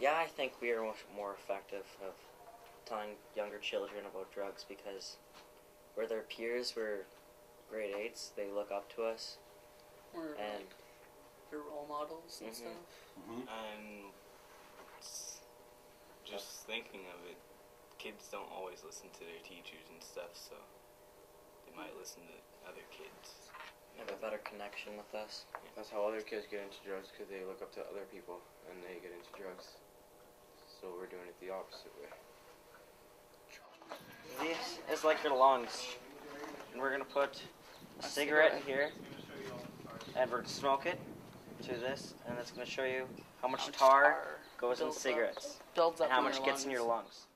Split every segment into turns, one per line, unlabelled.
Yeah, I think we are much more effective of telling younger children about drugs because we're their peers, we're grade 8s, they look up to us.
We're
and
like their role models and stuff.
And just thinking of it, kids don't always listen to their teachers and stuff, so they might listen to other kids.
Have a better connection with us.
That's how other kids get into drugs, because they look up to other people and they get into drugs. So we're doing it the opposite way.
This is like your lungs. And we're going to put a cigarette in here, and we're going to smoke it to this, and it's going to show you how much tar goes in cigarettes,
Builds up
and how
in
much
your
gets in your lungs.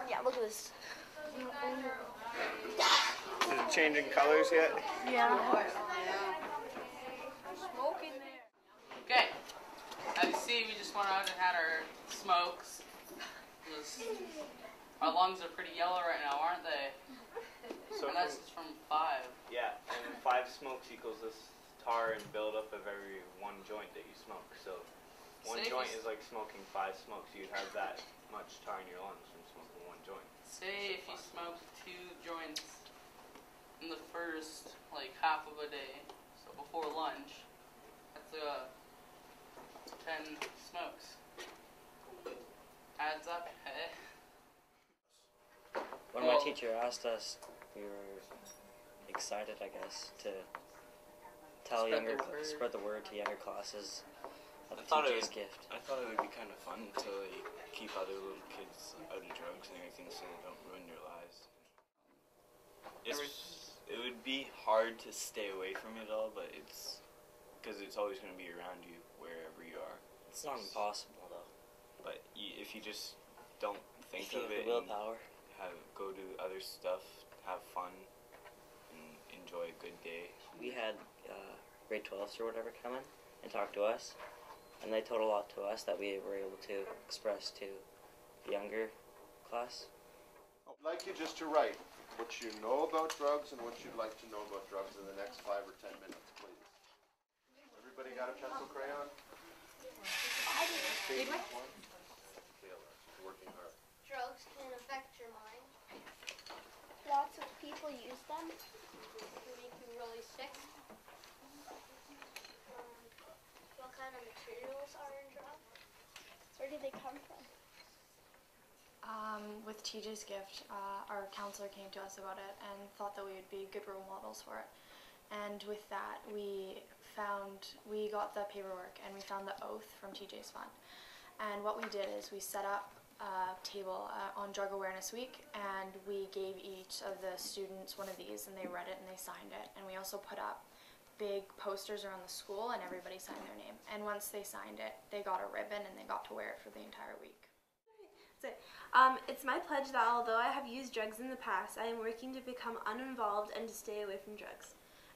Yeah, look at this.
Is it changing colors yet?
Yeah.
Okay. As you see, we just went out and had our smokes. Our lungs are pretty yellow right now, aren't they?
So
And that's just from 5.
Yeah, and 5 smokes equals this tar and buildup of every one joint that you smoke. So one
Say if
joint
you-
is like smoking 5 smokes. You'd have that much tar in your lungs from smoking one joint.
Say if you smoke 2 joints in the first like half of a day, so before lunch, that's 10 smokes. Adds up, hey?
When my teacher asked us, we were excited, I guess, to tell spread the word to younger classes of the teacher's gift.
I thought it would be kind of fun to like keep other little kids out of drugs and everything, so they don't ruin their lives. It would be hard to stay away from it all, but it's because it's always going to be around you wherever you are.
It's not impossible, though.
But if you just don't think
If you
of
have
it,
the willpower.
go do other stuff, have fun, and enjoy a good day.
We had grade 12s or whatever come in and talk to us, and they told a lot to us that we were able to express to the younger class.
I'd like you just to write what you know about drugs and what you'd like to know about drugs in the next 5 or 10 minutes, please. Everybody got a pencil crayon? Page 1. Working hard.
Drugs can affect your mind. Lots of people use them. Can make you really sick. What kind of materials are in drugs? Where do they come from?
With TJ's gift, our counselor came to us about it and thought that we would be good role models for it. And with that, we got the paperwork and we found the oath from TJ's fund. And what we did is we set up a table on Drug Awareness Week, and we gave each of the students one of these, and they read it and they signed it. And we also put up big posters around the school, and everybody signed their name. And once they signed it, they got a ribbon and they got to wear it for the entire week.
It's my pledge that although I have used drugs in the past, I am working to become uninvolved and to stay away from drugs.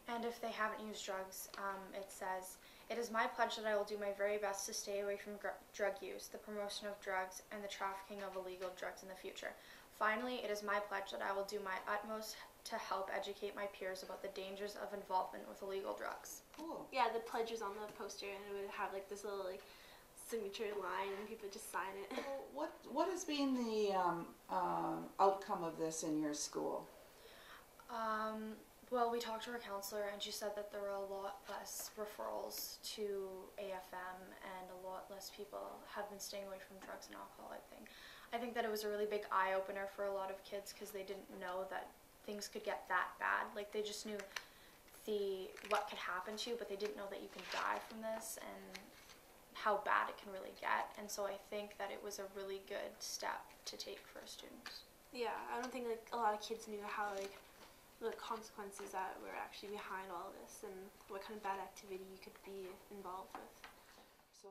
And if they haven't used drugs, it says, "It is my pledge that I will do my very best to stay away from drug use, the promotion of drugs, and the trafficking of illegal drugs in the future. Finally, it is my pledge that I will do my utmost to help educate my peers about the dangers of involvement with illegal drugs."
Cool. Yeah, the pledge was on the poster, and it would have like this little like signature line, and people just sign it.
What has been the outcome of this in your school?
Well, we talked to our counselor, and she said that there were a lot less referrals to AFM, and a lot less people have been staying away from drugs and alcohol, I think that it was a really big eye-opener for a lot of kids because they didn't know that things could get that bad. Like, they just knew what could happen to you, but they didn't know that you can die from this and how bad it can really get. And so I think that it was a really good step to take for students.
Yeah, I don't think like a lot of kids knew how like the consequences that were actually behind all of this and what kind of bad activity you could be involved with.
So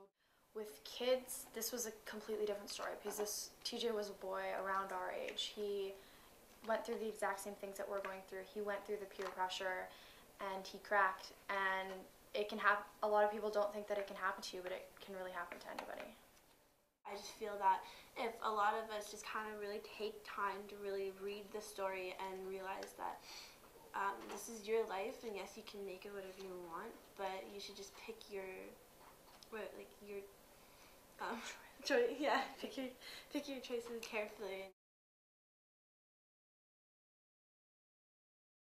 with kids, this was a completely different story because TJ was a boy around our age. He went through the exact same things that we're going through. He went through the peer pressure and he cracked, and it can happen. A lot of people don't think that it can happen to you, but it can really happen to anybody.
I just feel that if a lot of us just kind of really take time to really read the story and realize that this is your life, and yes, you can make it whatever you want, but you should just pick your pick your choices carefully.